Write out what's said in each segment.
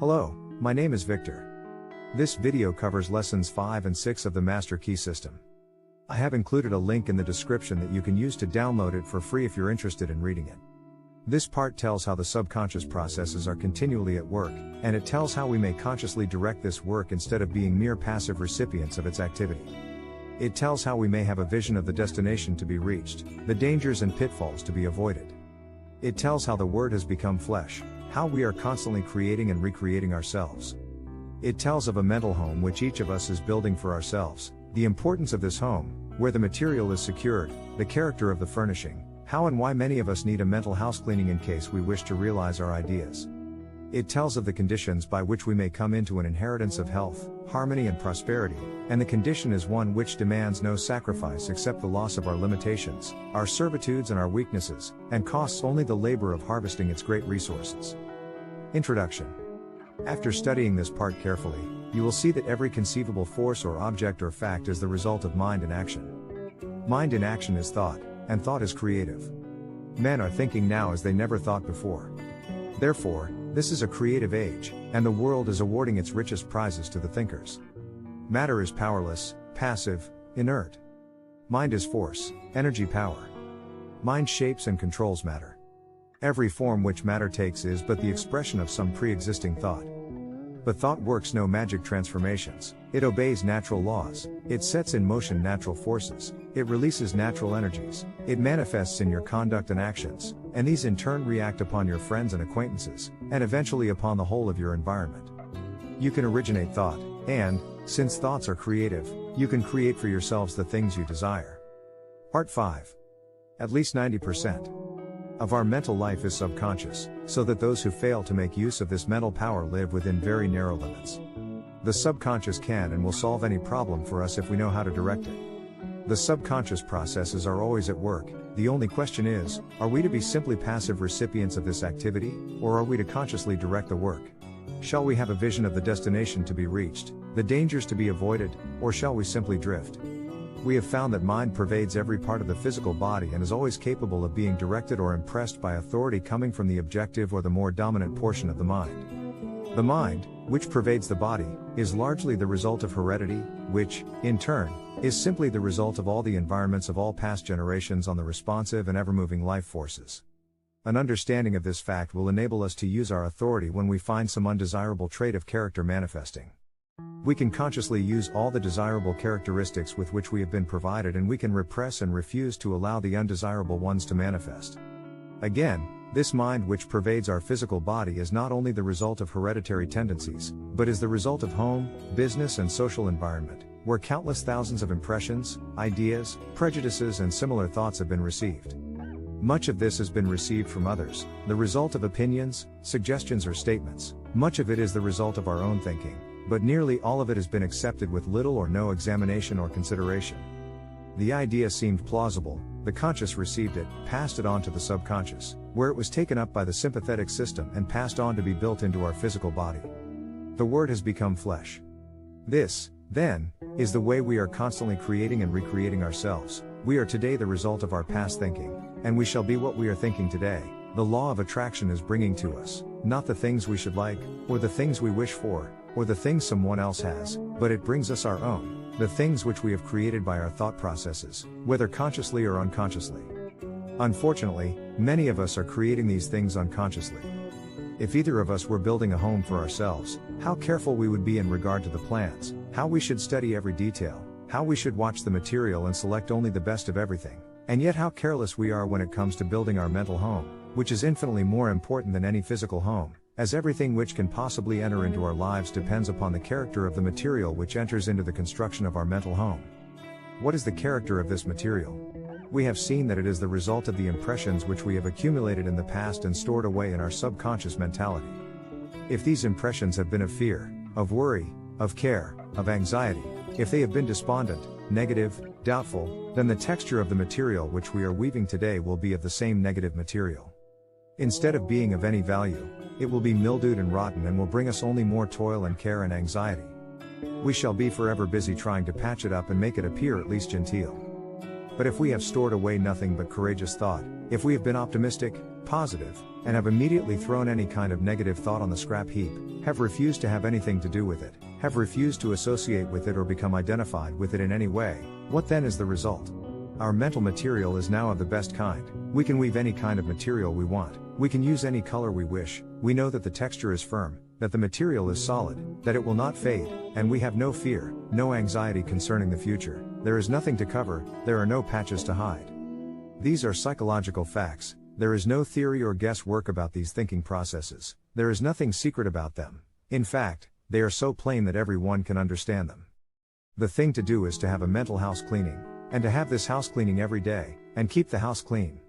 Hello, my name is Victor. This video covers lessons 5 and 6 of the Master Key System. I have included a link in the description that you can use to download it for free if you're interested in reading it. This part tells how the subconscious processes are continually at work, and it tells how we may consciously direct this work instead of being mere passive recipients of its activity. It tells how we may have a vision of the destination to be reached, the dangers and pitfalls to be avoided. It tells how the Word has become flesh, how we are constantly creating and recreating ourselves. It tells of a mental home which each of us is building for ourselves, the importance of this home, where the material is secured, the character of the furnishing, how and why many of us need a mental house cleaning in case we wish to realize our ideas. It tells of the conditions by which we may come into an inheritance of health, harmony and prosperity, and the condition is one which demands no sacrifice except the loss of our limitations, our servitudes and our weaknesses, and costs only the labor of harvesting its great resources. Introduction. After studying this part carefully, you will see that every conceivable force or object or fact is the result of mind in action. Mind in action is thought, and thought is creative. Men are thinking now as they never thought before. Therefore, this is a creative age, and the world is awarding its richest prizes to the thinkers. Matter is powerless, passive, inert. Mind is force, energy, power. Mind shapes and controls matter. Every form which matter takes is but the expression of some pre-existing thought. But thought works no magic transformations, it obeys natural laws, it sets in motion natural forces, it releases natural energies, it manifests in your conduct and actions, and these in turn react upon your friends and acquaintances, and eventually upon the whole of your environment. You can originate thought, and, since thoughts are creative, you can create for yourselves the things you desire. Part 5. At least 90% of our mental life is subconscious, so that those who fail to make use of this mental power live within very narrow limits. The subconscious can and will solve any problem for us if we know how to direct it. The subconscious processes are always at work, the only question is, are we to be simply passive recipients of this activity, or are we to consciously direct the work? Shall we have a vision of the destination to be reached, the dangers to be avoided, or shall we simply drift? We have found that mind pervades every part of the physical body and is always capable of being directed or impressed by authority coming from the objective or the more dominant portion of the mind. The mind, which pervades the body, is largely the result of heredity, which, in turn, is simply the result of all the environments of all past generations on the responsive and ever-moving life forces. An understanding of this fact will enable us to use our authority when we find some undesirable trait of character manifesting. We can consciously use all the desirable characteristics with which we have been provided, and we can repress and refuse to allow the undesirable ones to manifest. Again, this mind which pervades our physical body is not only the result of hereditary tendencies, but is the result of home, business and social environment, where countless thousands of impressions, ideas, prejudices and similar thoughts have been received. Much of this has been received from others, the result of opinions, suggestions or statements. Much of it is the result of our own thinking, but nearly all of it has been accepted with little or no examination or consideration. The idea seemed plausible, the conscious received it, passed it on to the subconscious, where it was taken up by the sympathetic system and passed on to be built into our physical body. The Word has become flesh. This, then, is the way we are constantly creating and recreating ourselves. We are today the result of our past thinking, and we shall be what we are thinking today. The law of attraction is bringing to us, not the things we should like, or the things we wish for, or the things someone else has, but it brings us our own, the things which we have created by our thought processes, whether consciously or unconsciously. Unfortunately, many of us are creating these things unconsciously. If either of us were building a home for ourselves, how careful we would be in regard to the plans, how we should study every detail, how we should watch the material and select only the best of everything, and yet how careless we are when it comes to building our mental home, which is infinitely more important than any physical home, as everything which can possibly enter into our lives depends upon the character of the material which enters into the construction of our mental home. What is the character of this material? We have seen that it is the result of the impressions which we have accumulated in the past and stored away in our subconscious mentality. If these impressions have been of fear, of worry, of care, of anxiety, if they have been despondent, negative, doubtful, then the texture of the material which we are weaving today will be of the same negative material. Instead of being of any value, it will be mildewed and rotten and will bring us only more toil and care and anxiety. We shall be forever busy trying to patch it up and make it appear at least genteel. But if we have stored away nothing but courageous thought, if we have been optimistic, positive, and have immediately thrown any kind of negative thought on the scrap heap, have refused to have anything to do with it, have refused to associate with it or become identified with it in any way, what then is the result? Our mental material is now of the best kind. We can weave any kind of material we want, we can use any color we wish, we know that the texture is firm, that the material is solid, that it will not fade, and we have no fear, no anxiety concerning the future, there is nothing to cover, there are no patches to hide. These are psychological facts, there is no theory or guesswork about these thinking processes, there is nothing secret about them. In fact, they are so plain that everyone can understand them. The thing to do is to have a mental house cleaning, and to have this house cleaning every day, and keep the house clean.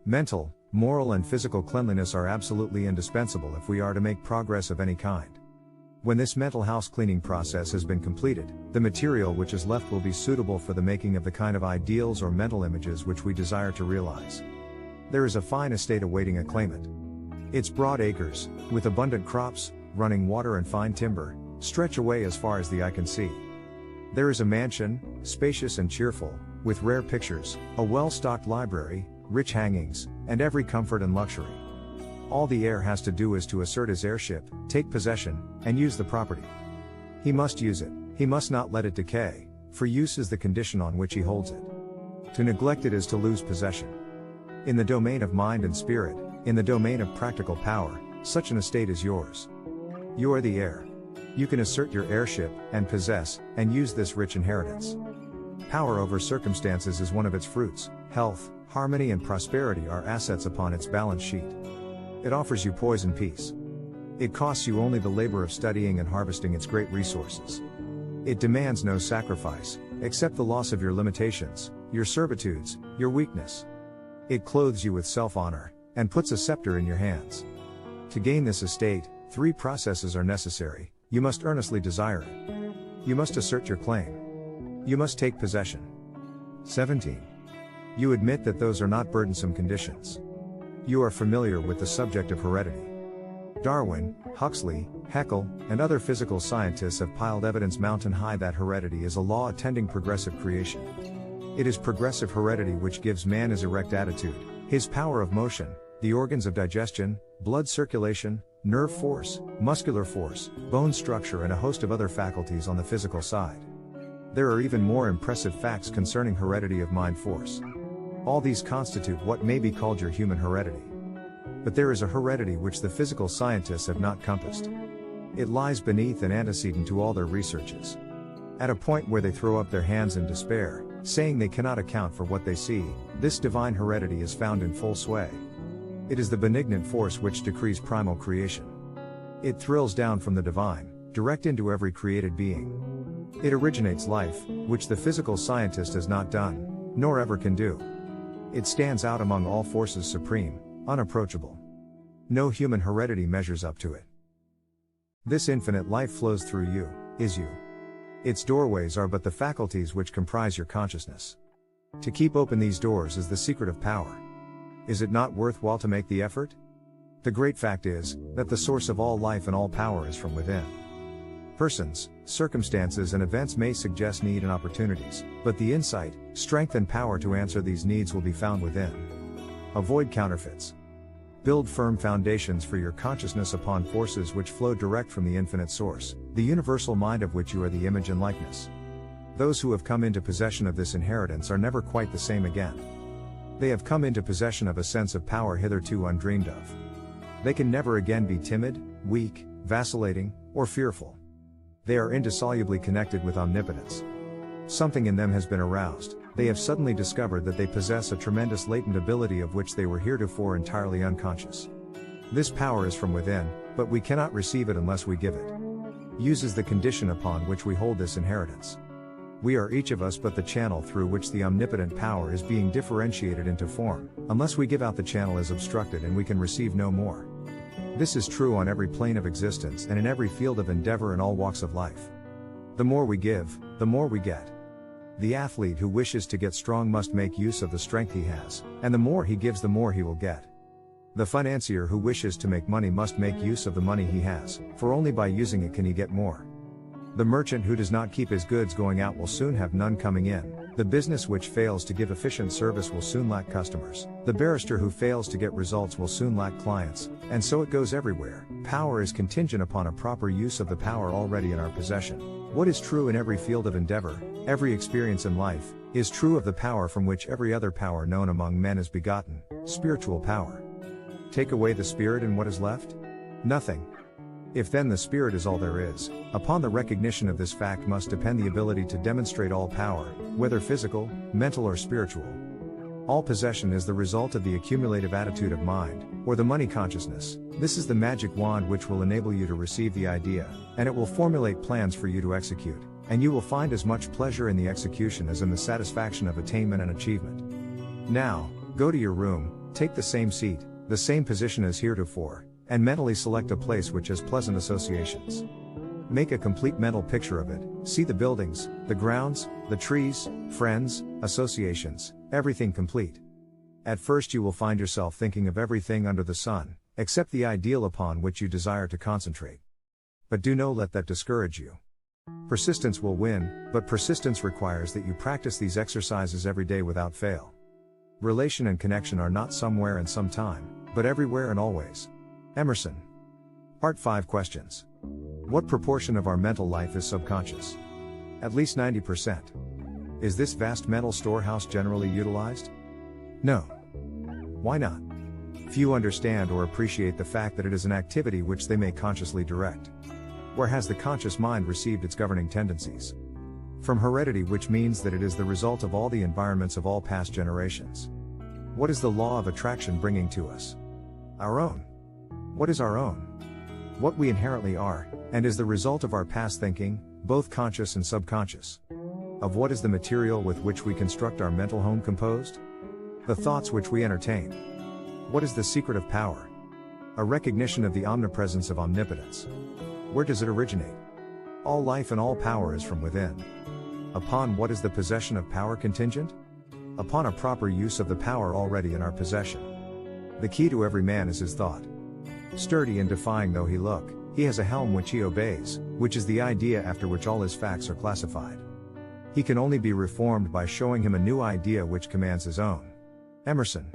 Mental, moral and physical cleanliness are absolutely indispensable if we are to make progress of any kind. When this mental house cleaning process has been completed, the material which is left will be suitable for the making of the kind of ideals or mental images which we desire to realize. There is a fine estate awaiting a claimant. Its broad acres, with abundant crops, running water and fine timber, stretch away as far as the eye can see. There is a mansion, spacious and cheerful, with rare pictures, a well-stocked library, rich hangings, and every comfort and luxury. All the heir has to do is to assert his heirship, take possession, and use the property. He must use it, he must not let it decay, for use is the condition on which he holds it. To neglect it is to lose possession. In the domain of mind and spirit, in the domain of practical power, such an estate is yours. You are the heir. You can assert your heirship, and possess, and use this rich inheritance. Power over circumstances is one of its fruits. Health, harmony and prosperity are assets upon its balance sheet. It offers you poise and peace. It costs you only the labor of studying and harvesting its great resources. It demands no sacrifice, except the loss of your limitations, your servitudes, your weakness. It clothes you with self-honor, and puts a scepter in your hands. To gain this estate, 3 processes are necessary. You must earnestly desire it. You must assert your claim. You must take possession. 17. You admit that those are not burdensome conditions. You are familiar with the subject of heredity. Darwin, Huxley, Haeckel, and other physical scientists have piled evidence mountain high that heredity is a law attending progressive creation. It is progressive heredity which gives man his erect attitude, his power of motion, the organs of digestion, blood circulation, nerve force, muscular force, bone structure and a host of other faculties on the physical side. There are even more impressive facts concerning heredity of mind force. All these constitute what may be called your human heredity. But there is a heredity which the physical scientists have not compassed. It lies beneath and antecedent to all their researches. At a point where they throw up their hands in despair, saying they cannot account for what they see, this divine heredity is found in full sway. It is the benignant force which decrees primal creation. It thrills down from the divine, direct into every created being. It originates life, which the physical scientist has not done, nor ever can do. It stands out among all forces supreme, unapproachable. No human heredity measures up to it. This infinite life flows through you, is you. Its doorways are but the faculties which comprise your consciousness. To keep open these doors is the secret of power. Is it not worthwhile to make the effort? The great fact is, that the source of all life and all power is from within. Persons, circumstances and events may suggest need and opportunities, but the insight, strength and power to answer these needs will be found within. Avoid counterfeits. Build firm foundations for your consciousness upon forces which flow direct from the infinite source, the universal mind of which you are the image and likeness. Those who have come into possession of this inheritance are never quite the same again. They have come into possession of a sense of power hitherto undreamed of. They can never again be timid, weak, vacillating, or fearful. They are indissolubly connected with omnipotence. Something in them has been aroused. They have suddenly discovered that they possess a tremendous latent ability of which they were heretofore entirely unconscious. This power is from within, but we cannot receive it unless we give it. Use is the condition upon which we hold this inheritance. We are each of us but the channel through which the omnipotent power is being differentiated into form. Unless we give out, the channel is obstructed and we can receive no more. This is true on every plane of existence and in every field of endeavor in all walks of life. The more we give, the more we get. The athlete who wishes to get strong must make use of the strength he has, and the more he gives, the more he will get. The financier who wishes to make money must make use of the money he has, for only by using it can he get more. The merchant who does not keep his goods going out will soon have none coming in. The business which fails to give efficient service will soon lack customers. The barrister who fails to get results will soon lack clients, and so it goes everywhere. Power is contingent upon a proper use of the power already in our possession. What is true in every field of endeavor, every experience in life, is true of the power from which every other power known among men is begotten, spiritual power. Take away the spirit and what is left? Nothing. If then the spirit is all there is, upon the recognition of this fact must depend the ability to demonstrate all power, whether physical, mental or spiritual. All possession is the result of the accumulative attitude of mind, or the money consciousness. This is the magic wand which will enable you to receive the idea, and it will formulate plans for you to execute, and you will find as much pleasure in the execution as in the satisfaction of attainment and achievement. Now, go to your room, take the same seat, the same position as heretofore, and mentally select a place which has pleasant associations. Make a complete mental picture of it, see the buildings, the grounds, the trees, friends, associations, everything complete. At first you will find yourself thinking of everything under the sun, except the ideal upon which you desire to concentrate. But do not let that discourage you. Persistence will win, but persistence requires that you practice these exercises every day without fail. Relation and connection are not somewhere and sometime, but everywhere and always. Emerson. Part 5 questions. What proportion of our mental life is subconscious? At least 90%. Is this vast mental storehouse generally utilized? No. Why not? Few understand or appreciate the fact that it is an activity which they may consciously direct. Where has the conscious mind received its governing tendencies? From heredity, which means that it is the result of all the environments of all past generations. What is the law of attraction bringing to us? Our own. What is our own? What we inherently are, and is the result of our past thinking, both conscious and subconscious. Of what is the material with which we construct our mental home composed? The thoughts which we entertain. What is the secret of power? A recognition of the omnipresence of omnipotence. Where does it originate? All life and all power is from within. Upon what is the possession of power contingent? Upon a proper use of the power already in our possession. The key to every man is his thought. Sturdy and defying though he look, he has a helm which he obeys, which is the idea after which all his facts are classified. He can only be reformed by showing him a new idea which commands his own. Emerson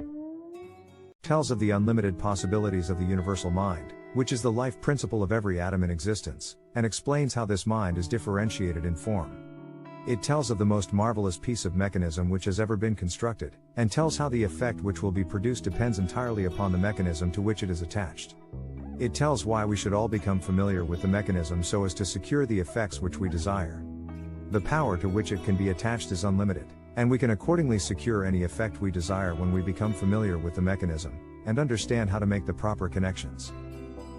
tells of the unlimited possibilities of the universal mind, which is the life principle of every atom in existence, and explains how this mind is differentiated in form. It tells of the most marvelous piece of mechanism which has ever been constructed, and tells how the effect which will be produced depends entirely upon the mechanism to which it is attached. It tells why we should all become familiar with the mechanism so as to secure the effects which we desire. The power to which it can be attached is unlimited, and we can accordingly secure any effect we desire when we become familiar with the mechanism, and understand how to make the proper connections.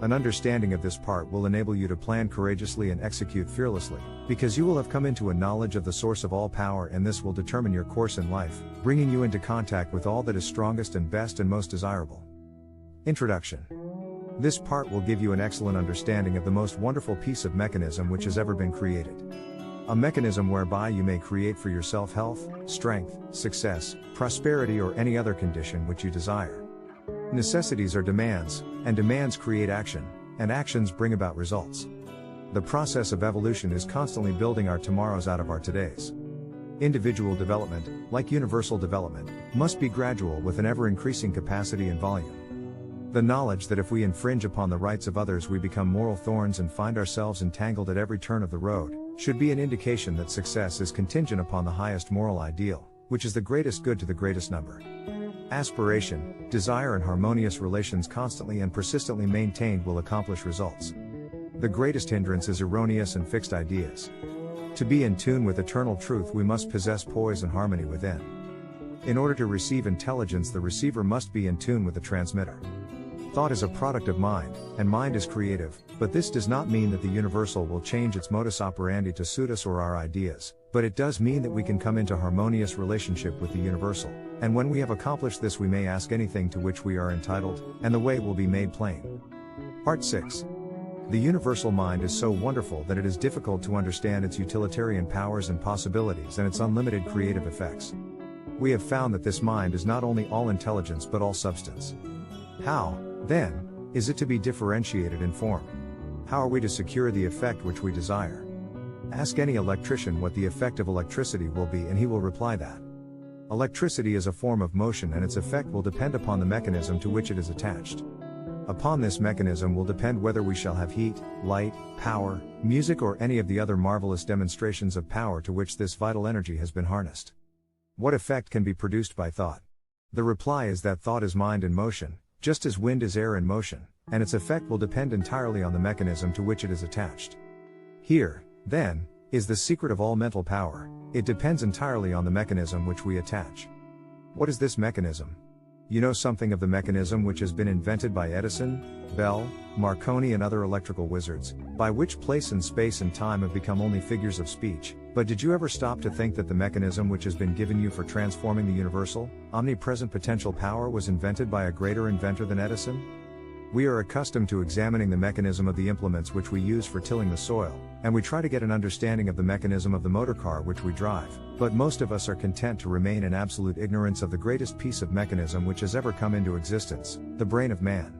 An understanding of this part will enable you to plan courageously and execute fearlessly, because you will have come into a knowledge of the source of all power, and this will determine your course in life, bringing you into contact with all that is strongest and best and most desirable. Introduction. This part will give you an excellent understanding of the most wonderful piece of mechanism which has ever been created. A mechanism whereby you may create for yourself health, strength, success, prosperity or any other condition which you desire. Necessities are demands, and demands create action, and actions bring about results. The process of evolution is constantly building our tomorrows out of our todays. Individual development, like universal development, must be gradual with an ever-increasing capacity and volume. The knowledge that if we infringe upon the rights of others we become moral thorns and find ourselves entangled at every turn of the road, should be an indication that success is contingent upon the highest moral ideal, which is the greatest good to the greatest number. Aspiration, desire and harmonious relations constantly and persistently maintained will accomplish results. The greatest hindrance is erroneous and fixed ideas. To be in tune with eternal truth we must possess poise and harmony within. In order to receive intelligence the receiver must be in tune with the transmitter. Thought is a product of mind, and mind is creative, but this does not mean that the universal will change its modus operandi to suit us or our ideas, but it does mean that we can come into harmonious relationship with the universal, and when we have accomplished this we may ask anything to which we are entitled, and the way will be made plain. Part 6. The universal mind is so wonderful that it is difficult to understand its utilitarian powers and possibilities and its unlimited creative effects. We have found that this mind is not only all intelligence but all substance. How, then, is it to be differentiated in form? How are we to secure the effect which we desire? Ask any electrician what the effect of electricity will be and he will reply that electricity is a form of motion and its effect will depend upon the mechanism to which it is attached. Upon this mechanism will depend whether we shall have heat, light, power, music or any of the other marvelous demonstrations of power to which this vital energy has been harnessed. What effect can be produced by thought? The reply is that thought is mind in motion, just as wind is air in motion, and its effect will depend entirely on the mechanism to which it is attached. Here, then, is the secret of all mental power. It depends entirely on the mechanism which we attach. What is this mechanism? You know something of the mechanism which has been invented by Edison, Bell, Marconi and other electrical wizards, by which place and space and time have become only figures of speech, but did you ever stop to think that the mechanism which has been given you for transforming the universal, omnipresent potential power was invented by a greater inventor than Edison? We are accustomed to examining the mechanism of the implements which we use for tilling the soil, and we try to get an understanding of the mechanism of the motor car which we drive, but most of us are content to remain in absolute ignorance of the greatest piece of mechanism which has ever come into existence, the brain of man.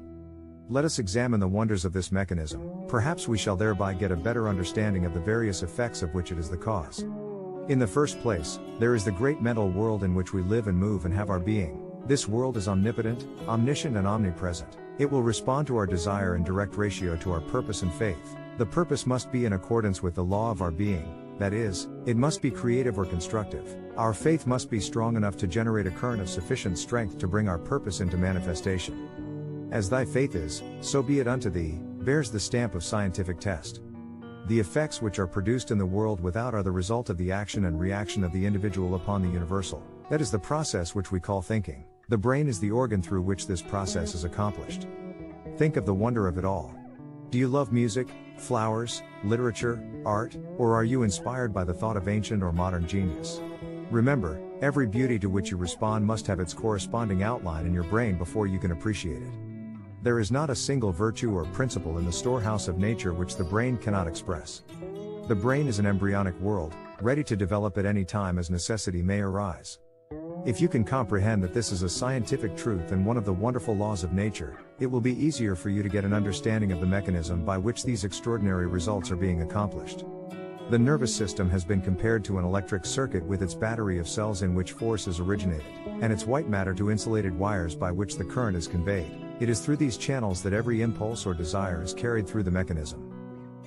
Let us examine the wonders of this mechanism, perhaps we shall thereby get a better understanding of the various effects of which it is the cause. In the first place, there is the great mental world in which we live and move and have our being. This world is omnipotent, omniscient and omnipresent. It will respond to our desire in direct ratio to our purpose and faith. The purpose must be in accordance with the law of our being, that is, it must be creative or constructive. Our faith must be strong enough to generate a current of sufficient strength to bring our purpose into manifestation. As thy faith is, so be it unto thee, bears the stamp of scientific test. The effects which are produced in the world without are the result of the action and reaction of the individual upon the universal. That is the process which we call thinking. The brain is the organ through which this process is accomplished. Think of the wonder of it all. Do you love music, flowers, literature, art, or are you inspired by the thought of ancient or modern genius? Remember, every beauty to which you respond must have its corresponding outline in your brain before you can appreciate it. There is not a single virtue or principle in the storehouse of nature which the brain cannot express. The brain is an embryonic world, ready to develop at any time as necessity may arise. If you can comprehend that this is a scientific truth and one of the wonderful laws of nature, it will be easier for you to get an understanding of the mechanism by which these extraordinary results are being accomplished. The nervous system has been compared to an electric circuit with its battery of cells in which force is originated, and its white matter to insulated wires by which the current is conveyed. It is through these channels that every impulse or desire is carried through the mechanism.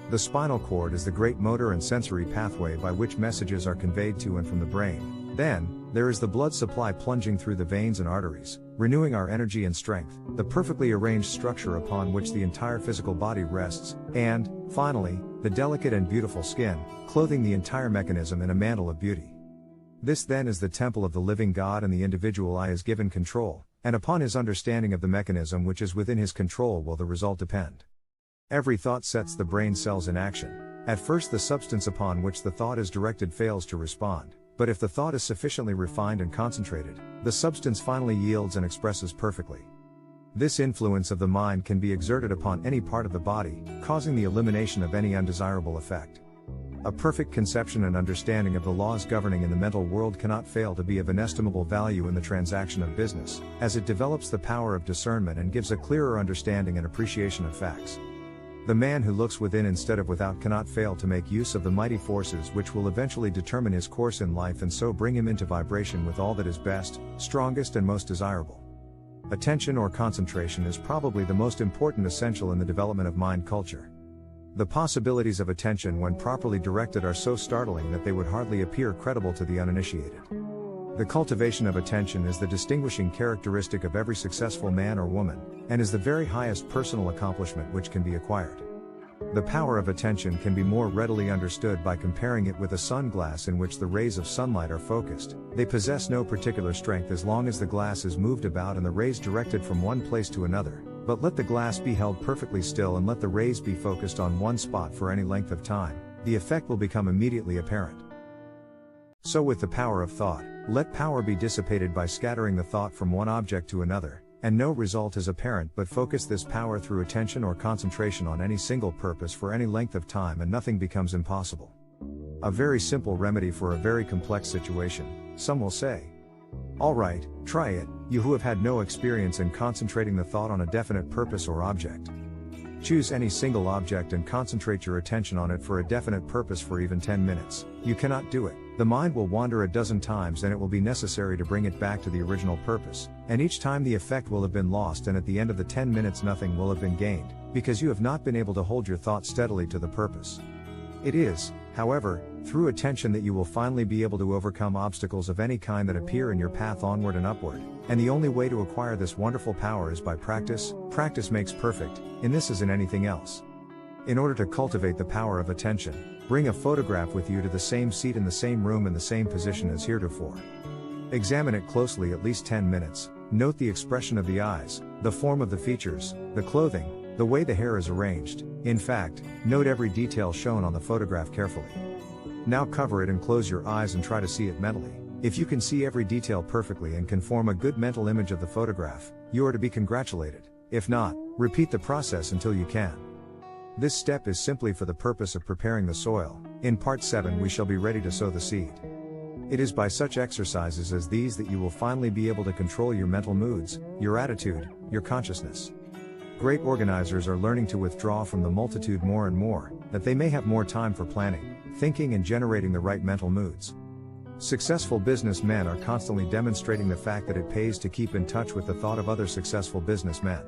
The spinal cord is the great motor and sensory pathway by which messages are conveyed to and from the brain. Then, there is the blood supply plunging through the veins and arteries, renewing our energy and strength, the perfectly arranged structure upon which the entire physical body rests, and, finally, the delicate and beautiful skin, clothing the entire mechanism in a mantle of beauty. This then is the temple of the living God, and the individual I is given control, and upon his understanding of the mechanism which is within his control will the result depend. Every thought sets the brain cells in action. At first the substance upon which the thought is directed fails to respond. But if the thought is sufficiently refined and concentrated, the substance finally yields and expresses perfectly. This influence of the mind can be exerted upon any part of the body, causing the elimination of any undesirable effect. A perfect conception and understanding of the laws governing in the mental world cannot fail to be of inestimable value in the transaction of business, as it develops the power of discernment and gives a clearer understanding and appreciation of facts. The man who looks within instead of without cannot fail to make use of the mighty forces which will eventually determine his course in life and so bring him into vibration with all that is best, strongest and most desirable. Attention or concentration is probably the most important essential in the development of mind culture. The possibilities of attention when properly directed are so startling that they would hardly appear credible to the uninitiated. The cultivation of attention is the distinguishing characteristic of every successful man or woman, and is the very highest personal accomplishment which can be acquired. The power of attention can be more readily understood by comparing it with a sunglass in which the rays of sunlight are focused. They possess no particular strength as long as the glass is moved about and the rays directed from one place to another, but let the glass be held perfectly still and let the rays be focused on one spot for any length of time, the effect will become immediately apparent. So with the power of thought, let power be dissipated by scattering the thought from one object to another, and no result is apparent, but focus this power through attention or concentration on any single purpose for any length of time and nothing becomes impossible. A very simple remedy for a very complex situation, some will say. All right, try it, you who have had no experience in concentrating the thought on a definite purpose or object. Choose any single object and concentrate your attention on it for a definite purpose for even 10 minutes. You cannot do it. The mind will wander a dozen times and it will be necessary to bring it back to the original purpose, and each time the effect will have been lost, and at the end of the 10 minutes nothing will have been gained, because you have not been able to hold your thought steadily to the purpose. It is, however, through attention that you will finally be able to overcome obstacles of any kind that appear in your path onward and upward, and the only way to acquire this wonderful power is by practice. Practice makes perfect, in this as in anything else. In order to cultivate the power of attention, bring a photograph with you to the same seat in the same room in the same position as heretofore. Examine it closely at least 10 minutes, note the expression of the eyes, the form of the features, the clothing, the way the hair is arranged. In fact, note every detail shown on the photograph carefully. Now cover it and close your eyes and try to see it mentally. If you can see every detail perfectly and can form a good mental image of the photograph, you are to be congratulated. If not, repeat the process until you can. This step is simply for the purpose of preparing the soil. In part 7 we shall be ready to sow the seed. It is by such exercises as these that you will finally be able to control your mental moods, your attitude, your consciousness. Great organizers are learning to withdraw from the multitude more and more, that they may have more time for planning, thinking and generating the right mental moods. Successful businessmen are constantly demonstrating the fact that it pays to keep in touch with the thought of other successful businessmen.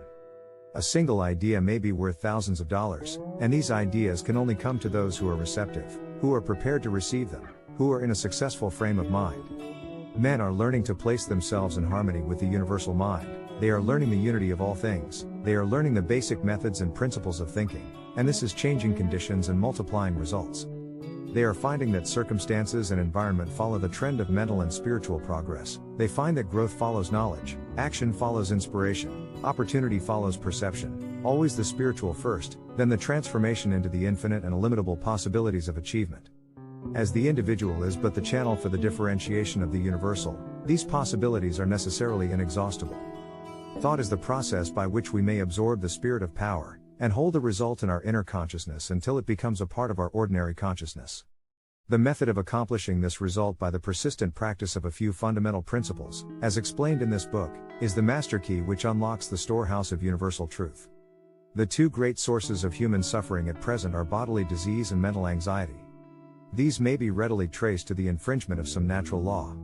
A single idea may be worth thousands of dollars, and these ideas can only come to those who are receptive, who are prepared to receive them, who are in a successful frame of mind. Men are learning to place themselves in harmony with the universal mind. They are learning the unity of all things. They are learning the basic methods and principles of thinking, and this is changing conditions and multiplying results. They are finding that circumstances and environment follow the trend of mental and spiritual progress. They find that growth follows knowledge, action follows inspiration, opportunity follows perception, always the spiritual first, then the transformation into the infinite and illimitable possibilities of achievement. As the individual is but the channel for the differentiation of the universal, these possibilities are necessarily inexhaustible. Thought is the process by which we may absorb the spirit of power, and hold the result in our inner consciousness until it becomes a part of our ordinary consciousness. The method of accomplishing this result by the persistent practice of a few fundamental principles, as explained in this book, is the master key which unlocks the storehouse of universal truth. The two great sources of human suffering at present are bodily disease and mental anxiety. These may be readily traced to the infringement of some natural law.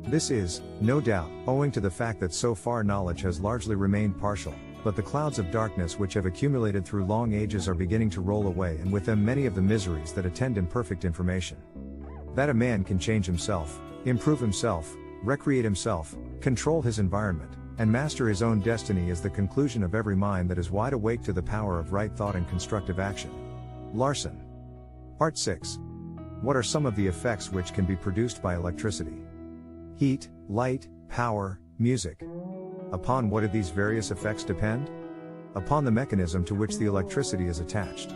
This is, no doubt, owing to the fact that so far knowledge has largely remained partial, but the clouds of darkness which have accumulated through long ages are beginning to roll away, and with them many of the miseries that attend imperfect information. That a man can change himself, improve himself, recreate himself, control his environment, and master his own destiny is the conclusion of every mind that is wide awake to the power of right thought and constructive action. Larson. Part 6. What are some of the effects which can be produced by electricity? Heat, light, power, music. Upon what do these various effects depend? Upon the mechanism to which the electricity is attached.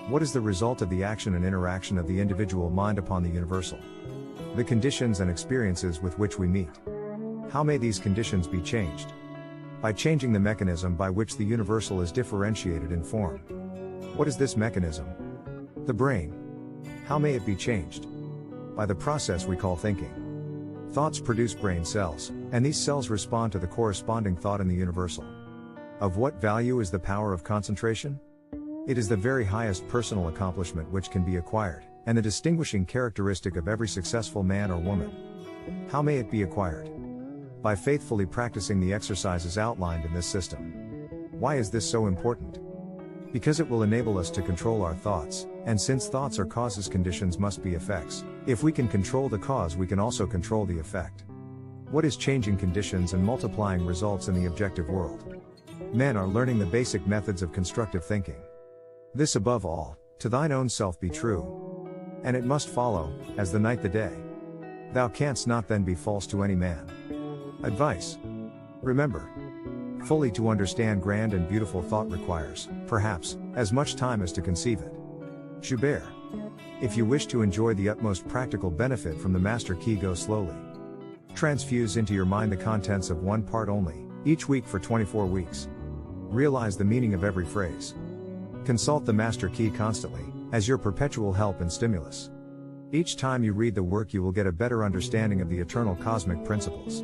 What is the result of the action and interaction of the individual mind upon the universal? The conditions and experiences with which we meet. How may these conditions be changed? By changing the mechanism by which the universal is differentiated in form. What is this mechanism? The brain. How may it be changed? By the process we call thinking. Thoughts produce brain cells, and these cells respond to the corresponding thought in the universal. Of what value is the power of concentration? It is the very highest personal accomplishment which can be acquired, and the distinguishing characteristic of every successful man or woman. How may it be acquired? By faithfully practicing the exercises outlined in this system. Why is this so important? Because it will enable us to control our thoughts, and since thoughts are causes, conditions must be effects. If we can control the cause, we can also control the effect. What is changing conditions and multiplying results in the objective world? Men are learning the basic methods of constructive thinking. This above all, to thine own self be true. And it must follow, as the night the day. Thou canst not then be false to any man. Advice. Remember. Fully to understand grand and beautiful thought requires, perhaps, as much time as to conceive it. Joubert. If you wish to enjoy the utmost practical benefit from the master key, go slowly. Transfuse into your mind the contents of one part only, each week for 24 weeks. Realize the meaning of every phrase. Consult the master key constantly, as your perpetual help and stimulus. Each time you read the work, you will get a better understanding of the eternal cosmic principles.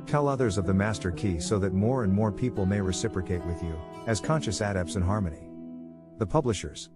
Tell others of the master key so that more and more people may reciprocate with you, as conscious adepts in harmony. The publishers.